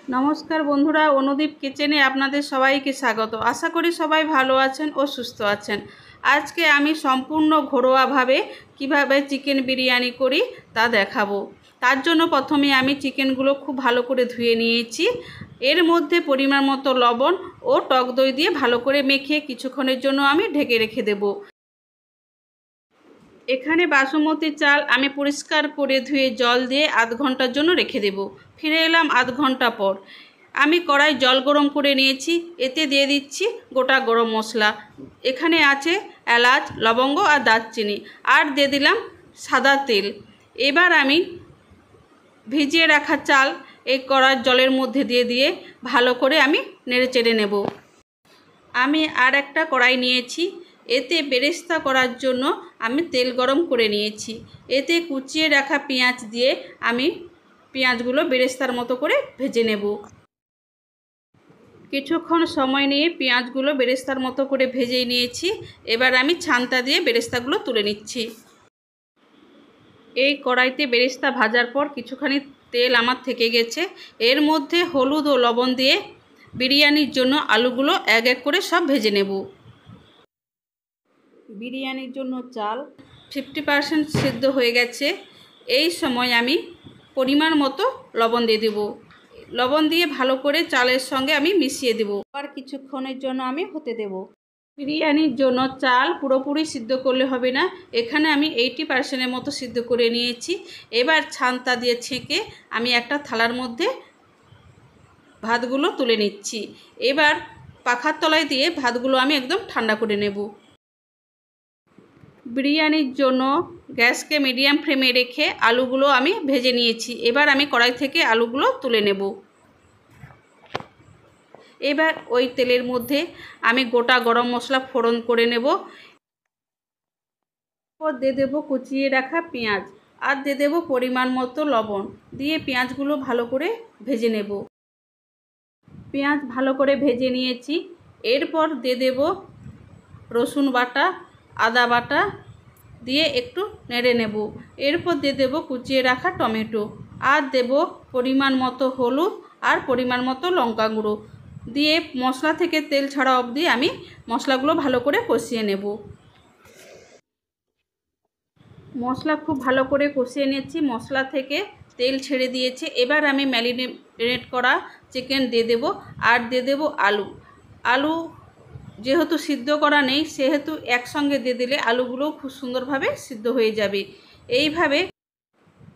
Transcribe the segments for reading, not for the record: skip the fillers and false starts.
नमस्कार बंधुरा अनुदीप किचेने आपनादेर सबाइके स्वागत। आशा करी सबाई भालो आछेन और सुस्थ आछेन। आज के आमी सम्पूर्ण घरोया भावे किभाबे चिकेन बिरियानी करी ता देखाबो। तार जोन्नो प्रथमे आमी चिकेनगुलो खूब भालो करे धुए नियेछि। एर मध्य परिमाण मतो लवण और टक दई दिए भालो करे मेखे किछुक्षणेर जोन्नो आमी ढेके रेखे देब। एखाने बासमती चाल आमी परिष्कार करे धुए जल दिए आध घंटार जोन्नो रेखे देब। फिरे एलाम आध घंटा पर। आमी कड़ाई जल गरम करे नियेछि। एते दिए दिচ্ছি गोटा गरम मसला। एखाने आछे एलाच लवंग और दारचिनी और दिए दिलाम सादा तेल। एबार आमी भिजिए रखा चाल एक कड़ाई जलेर मध्य दिए दिए भालो करे आमी नेड़े चेड़े नेब। आमी आर एकटा कड़ाई नियेछि। एते बेरेस्ता करार जोन्नो आमी तेल गरम करे नियेछि। एते कुचिए रखा पेঁয়াজ दिए आमी पेঁয়াজগুলো बेरेस्तार मतो करे भेजे नेब। किछुक्षण समय निये पेঁয়াজগুলো बेरेस्तार मतो करे भेजे नियेछि। एबार आमी छानता दिए बेरेस्तागुलो तुले निচ্ছি। এই কড়াইতে বেরেস্তা ভাজার পর কিছুখানি তেল আমার থেকে গেছে। এর মধ্যে হলুদ ও লবণ দিয়ে বিরিয়ানির জন্য আলুগুলো এক এক করে সব ভেজে নেব। বিরিয়ানির জন্য চাল 50% সিদ্ধ হয়ে গেছে। এই সময় আমি পরিমাণ মতো লবণ দিয়ে দেব। লবণ দিয়ে ভালো করে চালের সঙ্গে আমি মিশিয়ে দেব। আর কিছুক্ষণের জন্য আমি হতে দেব। বিরিয়ানির জন্য চাল পুরোপুরি সিদ্ধ করলে হবে না। এখানে আমি 80% মতো সিদ্ধ করে নিয়েছি। এবার ছানটা দিয়ে ছেঁকে আমি একটা থালার মধ্যে ভাতগুলো তুলে নিচ্ছি। এবার পাখার তলায় দিয়ে ভাতগুলো আমি একদম ঠান্ডা করে নেব। বিরিয়ানির জন্য গ্যাসকে মিডিয়াম ফ্লেমে রেখে আলুগুলো আমি ভেজে নিয়েছি। এবার আমি কড়াই থেকে আলুগুলো তুলে নেব। এবার ওই তেলের মধ্যে আমি গোটা গরম মশলা ফোড়ন করে নেব। और দিয়ে দেব কুচিয়ে রাখা পেঁয়াজ আর দিয়ে দেব পরিমাণ মতো লবণ দিয়ে পেঁয়াজগুলো ভালো করে ভেজে নেব। পেঁয়াজ ভালো করে ভেজে নিয়েছি। এরপর দিয়ে দেব রসুন বাটা আদা বাটা দিয়ে একটু নেড়ে নেব। এরপর দিয়ে দেব কুচিয়ে রাখা টমেটো আর দেব পরিমাণ মতো হলুদ আর পরিমাণ মতো লঙ্কা গুঁড়ো দিয়ে মশলা থেকে তেল ছাড়া অবধি আমি মশলাগুলো ভালো করে কষিয়ে নেব। মশলা খুব ভালো করে কষিয়ে নিয়েছি। মশলা থেকে তেল ছেড়ে দিয়েছে। এবার আমি ম্যারিনেট করা চিকেন দিয়ে দেব আর দিয়ে দেব আলু। আলু যেহেতু সিদ্ধ করা নেই সেহেতু একসঙ্গে দিয়ে দিলে আলুগুলো খুব সুন্দরভাবে সিদ্ধ হয়ে যাবে। এইভাবে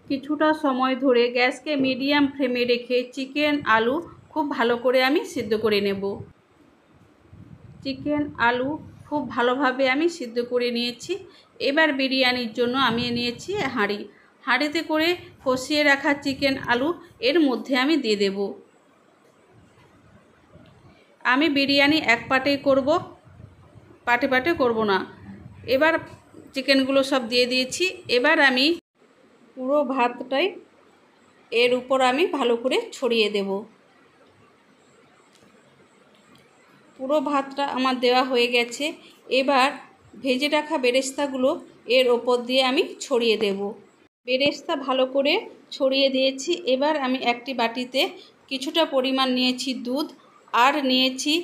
কিছুটা সময় ধরে গ্যাসকে মিডিয়াম ফ্লেমে রেখে চিকেন আলু খুব ভালো করে আমি সিদ্ধ করে নেব। চিকেন আলু খুব ভালোভাবে আমি সিদ্ধ করে নিয়েছি। এবার বিরিয়ানির জন্য আমি নিয়েছি হাঁড়ি। হাঁড়িতে করে কষিয়ে রাখা চিকেন আলু এর মধ্যে আমি দিয়ে দেব। আমি বিরিয়ানি এক পাটেই করব, পাটে পাটে করব না। এবার চিকেনগুলো সব দিয়ে দিয়েছি। এবার আমি পুরো ভাতটাই এর উপর আমি ভালো করে ছড়িয়ে দেব। পুরো ভাতটা আমার দেওয়া হয়ে গেছে। এবার ভেজে রাখা বেরেস্তাগুলো এর ওপর দিয়ে আমি ছড়িয়ে দেব। বেরেস্তা ভালো করে ছড়িয়ে দিয়েছি। এবার আমি একটি বাটিতে কিছুটা পরিমাণ নিয়েছি দুধ আর নিয়েছি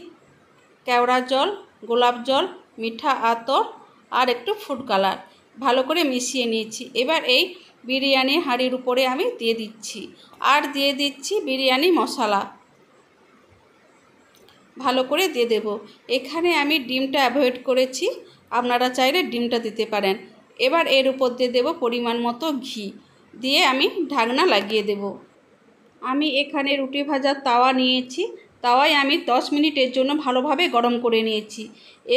কেওড়া জল, গোলাপ জল, মিঠা আতর আর একটু ফুড কালার ভালো করে মিশিয়ে নিয়েছি। এবার এই বিরিয়ানি হাঁড়ির উপরে আমি দিয়ে দিচ্ছি আর দিয়ে দিচ্ছি বিরিয়ানি মশলা ভালো করে দিয়ে দেব। এখানে আমি ডিমটা অ্যাভয়েড করেছি, আপনারা চাইলে ডিমটা দিতে পারেন। এবার এর উপর দিয়ে দেব পরিমাণ মতো ঘি দিয়ে আমি ঢাকনা লাগিয়ে দেব। আমি এখানে রুটি ভাজার তাওয়া নিয়েছি। তাওয়ায় আমি 10 মিনিটের জন্য ভালোভাবে গরম করে নিয়েছি।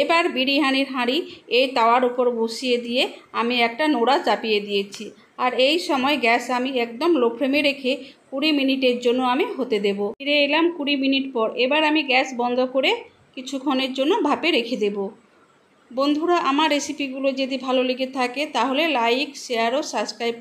এবার বিরিয়ানির হাঁড়ি এই তাওয়ার উপর বসিয়ে দিয়ে আমি একটা নোড়া চাপিয়ে দিয়েছি। আর এই সময় গ্যাস আমি একদম লো ফ্লেমে রেখে 20 মিনিটের জন্য আমি হতে দেব। ফিরে এলাম 20 মিনিট পর। এবার আমি গ্যাস বন্ধ করে কিছুক্ষণের জন্য ভাপে রেখে দেব। বন্ধুরা আমার রেসিপিগুলো যদি ভালো লেগে থাকে তাহলে লাইক, শেয়ার ও সাবস্ক্রাইব